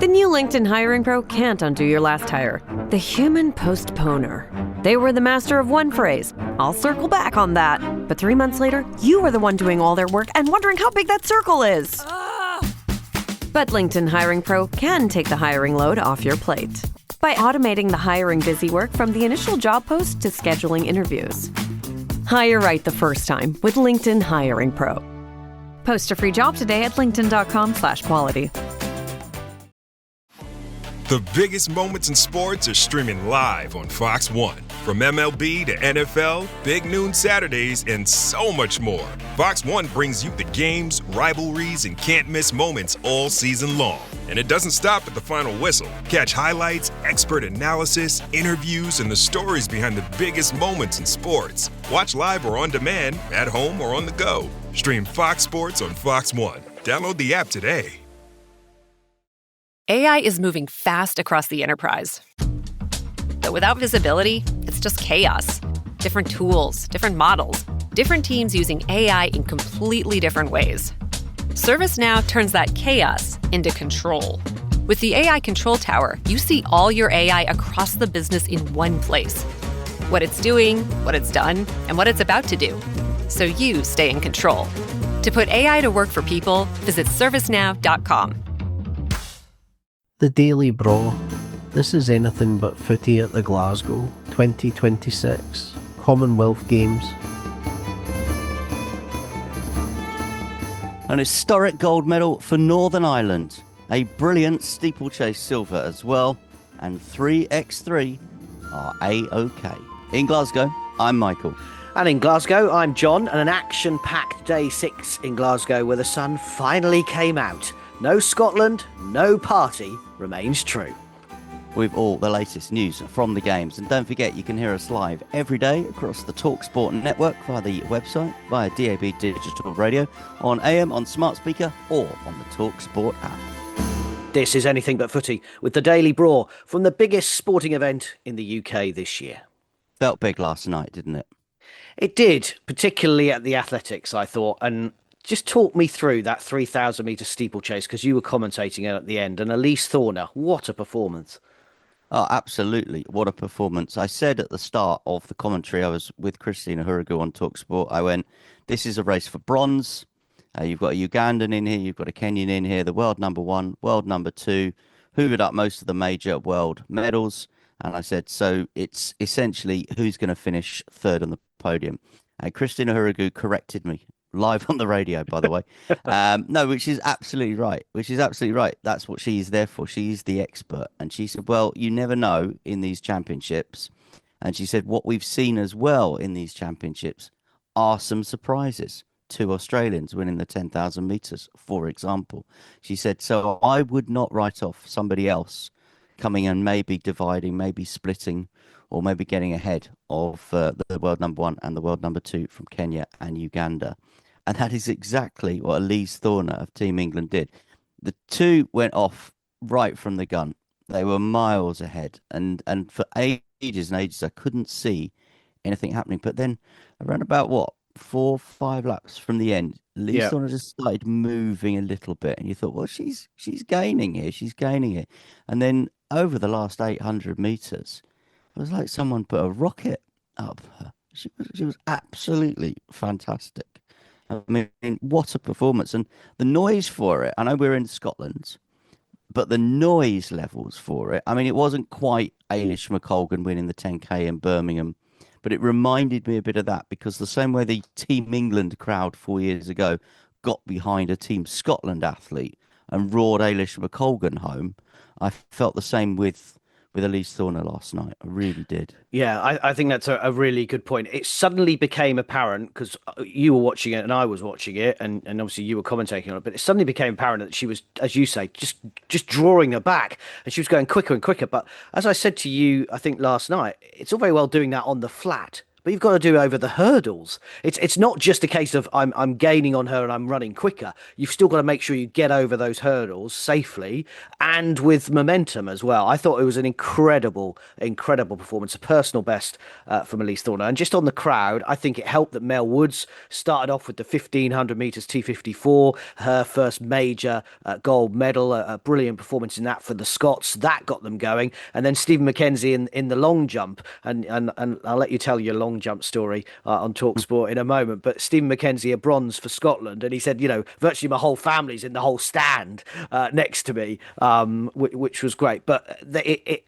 The new LinkedIn Hiring Pro can't undo your last hire. The human postponer. They were the master of one phrase. I'll circle back on that. But 3 months later, you were the one doing all their work and wondering how big that circle is. But LinkedIn Hiring Pro can take the hiring load off your plate by automating the hiring busy work from the initial job post to scheduling interviews. Hire right the first time with LinkedIn Hiring Pro. Post a free job today at linkedin.com/quality. The biggest moments in sports are streaming live on Fox One. From MLB to NFL, Big Noon Saturdays, and so much more. Fox One brings you the games, rivalries, and can't-miss moments all season long. And it doesn't stop at the final whistle. Catch highlights, expert analysis, interviews, and the stories behind the biggest moments in sports. Watch live or on demand, at home or on the go. Stream Fox Sports on Fox One. Download the app today. AI is moving fast across the enterprise. But without visibility, it's just chaos. Different tools, different models, different teams using AI in completely different ways. ServiceNow turns that chaos into control. With the AI Control Tower, you see all your AI across the business in one place. What it's doing, what it's done, and what it's about to do. So you stay in control. To put AI to work for people, visit servicenow.com. The Daily Braw. This is anything but footy at the Glasgow 2026 Commonwealth Games. An historic gold medal for Northern Ireland, a brilliant steeplechase silver as well, and 3x3 are A-OK. In Glasgow, I'm Michael. And in Glasgow, I'm John, and an action-packed day 6 in Glasgow where the sun finally came out. No Scotland, no party remains true. With all the latest news from the games. And don't forget, you can hear us live every day across the talkSPORT network via the website, via DAB Digital Radio, on AM, on smart speaker, or on the talkSPORT app. This is Anything But Footy with the Daily Braw from the biggest sporting event in the UK this year. Felt big last night, didn't it? It did, particularly at the athletics, I thought. And just talk me through that 3,000 metre steeplechase, because you were commentating it at the end. And Elise Thorner, what a performance. Oh, absolutely. What a performance. I said at the start of the commentary, I was with Christina Huragu on talkSPORT, I went, this is a race for bronze. You've got a Ugandan in here, you've got a Kenyan in here, the world number 1, world number 2, hoovered up most of the major world medals. And I said, so it's essentially who's going to finish third on the podium. And Christina Huragu corrected me. Live on the radio, by the way. No, which is absolutely right. That's what she's there for. She's the expert. And she said, well, you never know in these championships. And she said, what we've seen as well in these championships are some surprises. 2 Australians winning the 10,000 metres, for example. She said, so I would not write off somebody else coming and maybe dividing, maybe splitting, or maybe getting ahead of the world number 1 and the world number 2 from Kenya and Uganda. And that is exactly what Elise Thorner of Team England did. The two went off right from the gun. They were miles ahead. And for ages and ages, I couldn't see anything happening. But then around about, 4 or 5 laps from the end, Elise Thorner just started moving a little bit. And you thought, well, she's gaining here. She's gaining it. And then over the last 800 metres, it was like someone put a rocket up her. She was absolutely fantastic. I mean, what a performance. And the noise for it, I know we're in Scotland, but the noise levels for it, I mean, it wasn't quite Eilish McColgan winning the 10K in Birmingham, but it reminded me a bit of that, because the same way the Team England crowd 4 years ago got behind a Team Scotland athlete and roared Eilish McColgan home, I felt the same with Elise Thorner last night. I really did. Yeah, I think that's a really good point. It suddenly became apparent, because you were watching it and I was watching it, and obviously you were commentating on it, but it suddenly became apparent that she was, as you say, just drawing her back, and she was going quicker and quicker. But as I said to you, I think last night, it's all very well doing that on the flat, but you've got to do over the hurdles. It's not just a case of I'm gaining on her and I'm running quicker. You've still got to make sure you get over those hurdles safely and with momentum as well. I thought it was an incredible performance, a personal best from Elise Thorner. And just on the crowd, I think it helped that Mel Woods started off with the 1500 meters T54, her first major gold medal, a brilliant performance in that for the Scots. That got them going. And then Stephen McKenzie in the long jump, and I'll let you tell your long jump story on talkSPORT in a moment. But Stephen McKenzie, a bronze for Scotland, and he said, virtually my whole family's in the whole stand next to me, which was great. But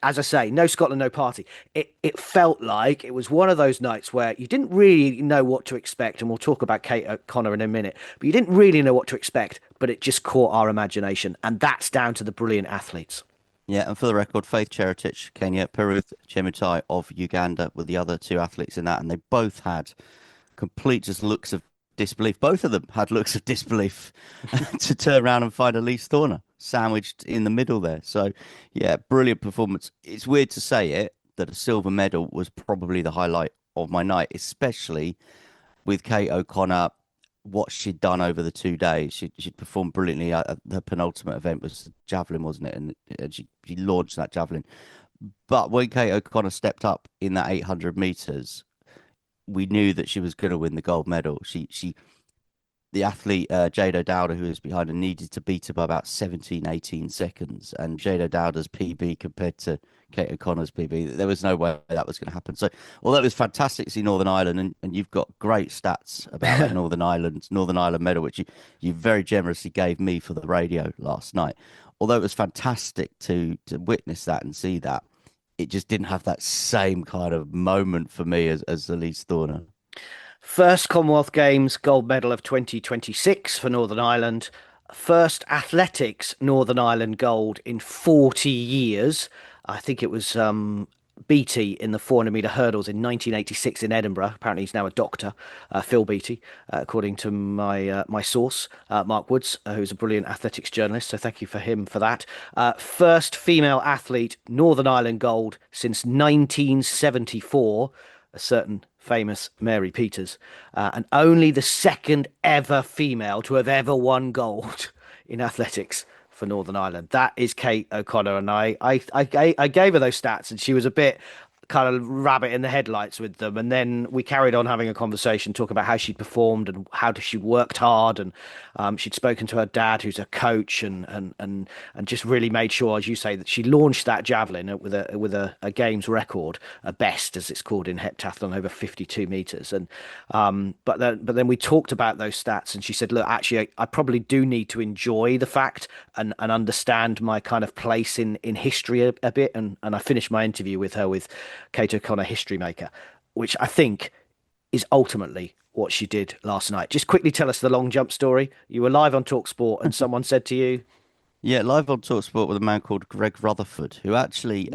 as I say, no Scotland, no party. It felt like it was one of those nights where you didn't really know what to expect, and we'll talk about Kate O'Connor in a minute, but you didn't really know what to expect, but it just caught our imagination, and that's down to the brilliant athletes. Yeah, and for the record, Faith Cheretich, Kenya, Peruth Chemutai of Uganda were the other two athletes in that, and they both had complete just looks of disbelief. Both of them had looks of disbelief to turn around and find Elise Thorner sandwiched in the middle there. So, yeah, brilliant performance. It's weird to say it, that a silver medal was probably the highlight of my night, especially with Kate O'Connor, what she'd done over the 2 days. She'd performed brilliantly. Her penultimate event was the javelin, wasn't it? And she launched that javelin. But when Kate O'Connor stepped up in that 800 meters, we knew that she was going to win the gold medal. The athlete, Jade O'Dowda, who was behind her, needed to beat her by about 17, 18 seconds. And Jade O'Dowda's PB compared to Kate O'Connor's PB, there was no way that was going to happen. So, although it was fantastic to see Northern Ireland, and you've got great stats about that Northern Ireland medal, which you very generously gave me for the radio last night. Although it was fantastic to witness that and see that, it just didn't have that same kind of moment for me as Elise Thorner. First Commonwealth Games gold medal of 2026 for Northern Ireland. First athletics Northern Ireland gold in 40 years. I think it was Beattie in the 400-meter hurdles in 1986 in Edinburgh. Apparently he's now a doctor, Phil Beattie, according to my source, Mark Woods, who's a brilliant athletics journalist. So thank you for him for that. First female athlete Northern Ireland gold since 1974. A certain famous Mary Peters, and only the second ever female to have ever won gold in athletics for Northern Ireland. That is Kate O'Connor, and I gave her those stats, and she was a bit kind of rabbit in the headlights with them. And then we carried on having a conversation, talking about how she'd performed and how she worked hard, and she'd spoken to her dad, who's a coach, and just really made sure, as you say, that she launched that javelin with a games record, a best as it's called in heptathlon, over 52 meters. And but then we talked about those stats, and she said, look, actually I probably do need to enjoy the fact and understand my kind of place in history a bit. And I finished my interview with her with Kate O'Connor, History Maker, which I think is ultimately what she did last night. Just quickly tell us the long jump story. You were live on talkSPORT and someone said to you... Yeah, live on talkSPORT with a man called Greg Rutherford, who actually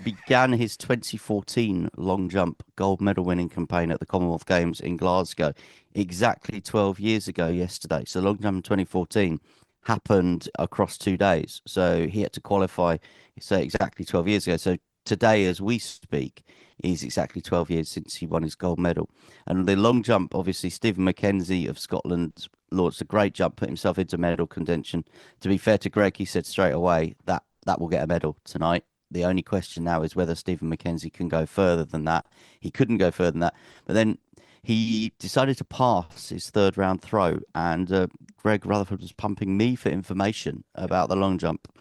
began his 2014 long jump gold medal winning campaign at the Commonwealth Games in Glasgow exactly 12 years ago yesterday. So long jump in 2014 happened across 2 days. So he had to qualify, say, exactly 12 years ago. So today, as we speak, is exactly 12 years since he won his gold medal. And the long jump, obviously, Stephen McKenzie of Scotland launched a great jump, put himself into medal contention. To be fair to Greg, he said straight away that will get a medal tonight. The only question now is whether Stephen McKenzie can go further than that. He couldn't go further than that. But then he decided to pass his third round throw, and Greg Rutherford was pumping me for information about the long jump.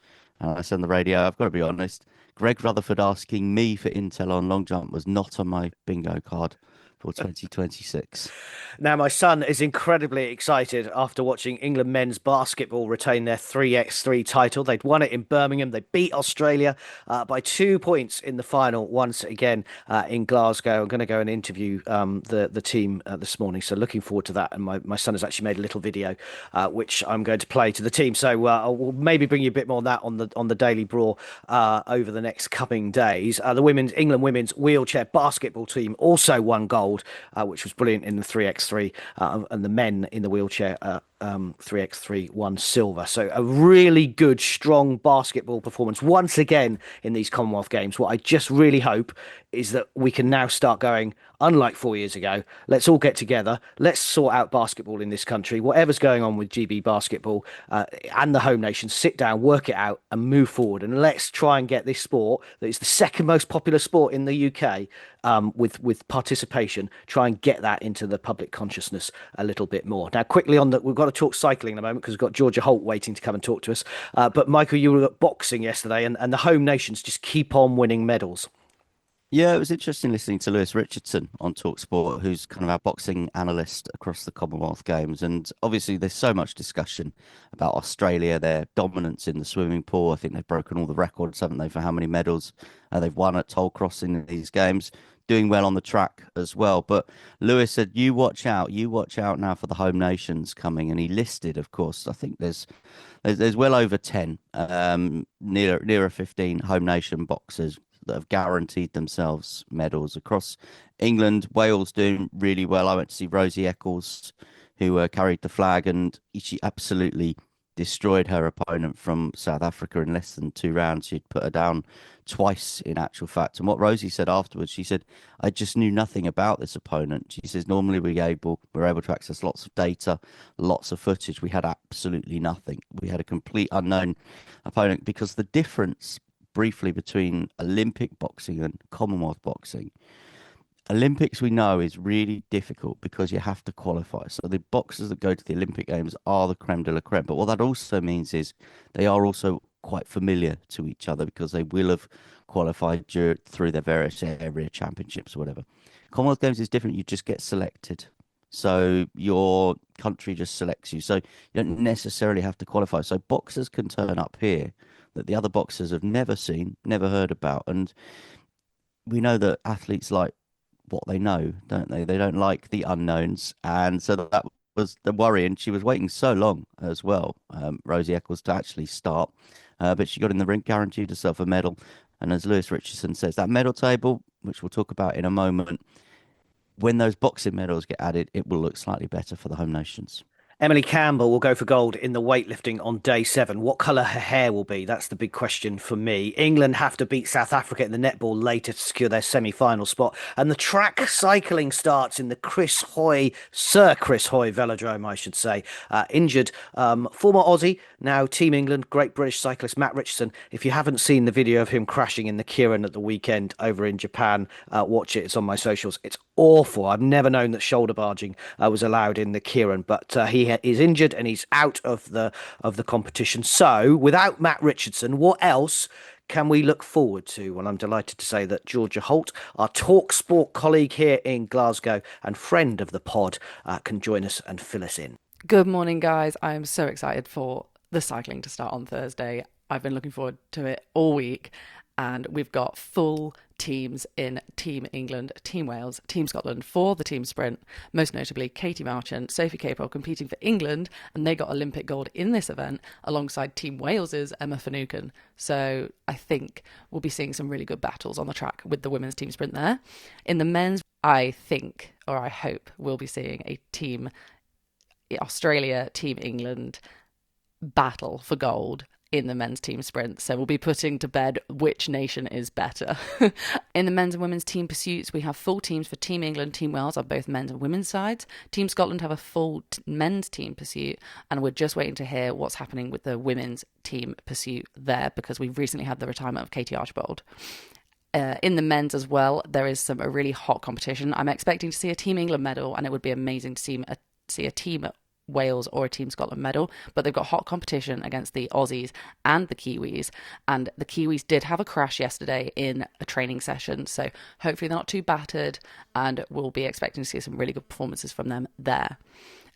I said on the radio, I've got to be honest, Greg Rutherford asking me for intel on long jump was not on my bingo card for 2026. Now, my son is incredibly excited after watching England men's basketball retain their 3x3 title. They'd won it in Birmingham. They beat Australia by 2 points in the final once again in Glasgow. I'm going to go and interview the team this morning, so looking forward to that. And my son has actually made a little video which I'm going to play to the team. So I'll maybe bring you a bit more on that on the Daily Braw over the next coming days. The England women's wheelchair basketball team also won gold, which was brilliant in the 3x3, and the men in the wheelchair 3x3 won silver. So a really good, strong basketball performance once again in these Commonwealth Games. What I just really hope is that we can now start going, unlike 4 years ago, let's all get together, let's sort out basketball in this country, whatever's going on with GB basketball and the home nation, sit down, work it out and move forward. And let's try and get this sport, that is the second most popular sport in the UK, with participation, try and get that into the public consciousness a little bit more. Now, quickly on that, we've got to talk cycling in a moment because we've got Georgia Holt waiting to come and talk to us. But Michael, you were at boxing yesterday, and the home nations just keep on winning medals. Yeah, it was interesting listening to Lewis Richardson on talkSPORT, who's kind of our boxing analyst across the Commonwealth Games. And obviously, there's so much discussion about Australia, their dominance in the swimming pool. I think they've broken all the records, haven't they, for how many medals they've won at toll crossing in these games. Doing well on the track as well. But Lewis said, you watch out now for the home nations coming. And he listed, of course, I think there's well over 10, nearer 15 home nation boxers that have guaranteed themselves medals across England. Wales doing really well. I went to see Rosie Eccles, who carried the flag, and she absolutely destroyed her opponent from South Africa in less than 2 rounds. She'd put her down twice, in actual fact. And what Rosie said afterwards, she said, I just knew nothing about this opponent. She says, normally we're able to access lots of data, lots of footage. We had absolutely nothing. We had a complete unknown opponent, because the difference briefly between Olympic boxing and Commonwealth boxing. Olympics, we know, is really difficult because you have to qualify. So the boxers that go to the Olympic Games are the creme de la creme. But what that also means is they are also quite familiar to each other because they will have qualified through their various area championships or whatever. Commonwealth Games is different. You just get selected. So your country just selects you. So you don't necessarily have to qualify. So boxers can turn up here that the other boxers have never seen, never heard about. And we know that athletes like what they know, don't they? They don't like the unknowns. And so that was the worry. And she was waiting so long as well, Rosie Eccles, to actually start. But she got in the ring, guaranteed herself a medal. And as Lewis Richardson says, that medal table, which we'll talk about in a moment, when those boxing medals get added, it will look slightly better for the home nations. Emily Campbell will go for gold in the weightlifting on day 7. What colour her hair will be? That's the big question for me. England have to beat South Africa in the netball later to secure their semi-final spot. And the track cycling starts in the Sir Chris Hoy velodrome, I should say. Injured former Aussie, now Team England, great British cyclist Matt Richardson. If you haven't seen the video of him crashing in the Kirin at the weekend over in Japan, watch it. It's on my socials. It's awful. I've never known that shoulder barging was allowed in the Kirin, but he is injured and he's out of the competition. So without Matt Richardson, what else can we look forward to? Well, I'm delighted to say that Georgia Holt, our talkSPORT colleague here in Glasgow and friend of the pod, can join us and fill us in. Good morning, guys. I am so excited for the cycling to start on Thursday. I've been looking forward to it all week, and we've got full teams in Team England, Team Wales, Team Scotland for the team sprint, most notably Katie Marchant, Sophie Capel competing for England, and they got Olympic gold in this event alongside Team Wales's Emma Finucane. So I think we'll be seeing some really good battles on the track with the women's team sprint there. In the men's, I think, or I hope, we'll be seeing a Team Australia, Team England battle for gold in the men's team sprint. So we'll be putting to bed which nation is better. In the men's and women's team pursuits, we have full teams for Team England, Team Wales on both men's and women's sides. Team Scotland have a full men's team pursuit, and we're just waiting to hear what's happening with the women's team pursuit there, because we've recently had the retirement of Katie Archibald. In the men's as well, there is a really hot competition. I'm expecting to see a Team England medal, and it would be amazing to see a Team Wales or a Team Scotland medal, but they've got hot competition against the Aussies and the Kiwis, and the Kiwis did have a crash yesterday in a training session, so hopefully they're not too battered, and we'll be expecting to see some really good performances from them there.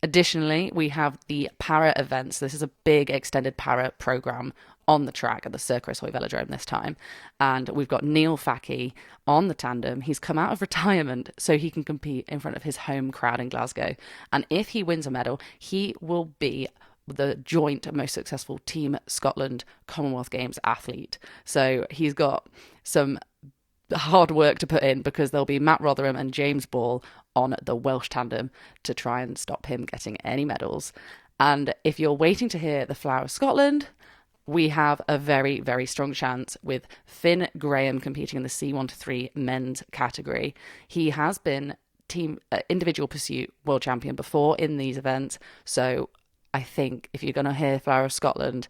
Additionally, we have the para events. This is a big extended para program on the track at the Sir Chris Hoy velodrome this time. And we've got Neil Facky on the tandem. He's come out of retirement so he can compete in front of his home crowd in Glasgow. And if he wins a medal, he will be the joint most successful Team Scotland Commonwealth Games athlete. So he's got some hard work to put in, because there'll be Matt Rotherham and James Ball on the Welsh tandem to try and stop him getting any medals. And if you're waiting to hear the Flower of Scotland, we have a very, very strong chance with Finn Graham competing in the C1-3 men's category. He has been team individual pursuit world champion before in these events. So I think if you're going to hear Flower of Scotland,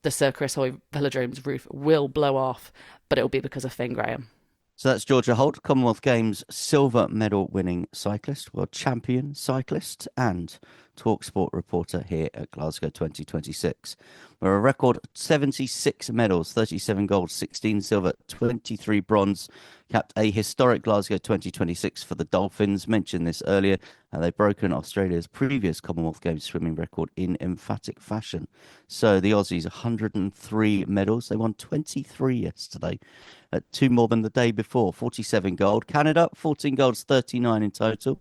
the Sir Chris Hoy Velodrome's roof will blow off, but it'll be because of Finn Graham. So that's Georgia Holt, Commonwealth Games silver medal winning cyclist, world champion cyclist, and talkSPORT reporter here at Glasgow 2026. We're a record 76 medals, 37 gold, 16 silver, 23 bronze. Capped a historic Glasgow 2026 for the Dolphins. Mentioned this earlier, and they've broken Australia's previous Commonwealth Games swimming record in emphatic fashion. So the Aussies, 103 medals. They won 23 yesterday, at 2 more than the day before, 47 gold. Canada, 14 golds, 39 in total.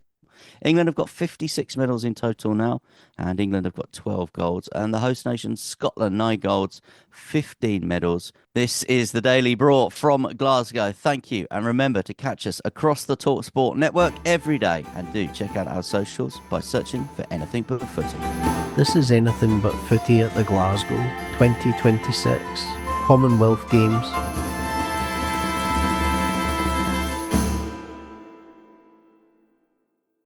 England have got 56 medals in total now, and England have got 12 golds. And the host nation, Scotland, 9 golds, 15 medals. This is the Daily Braw from Glasgow. Thank you. And remember to catch us across the talkSPORT network every day. And do check out our socials by searching for Anything But Footy. This is Anything But Footy at the Glasgow 2026 Commonwealth Games.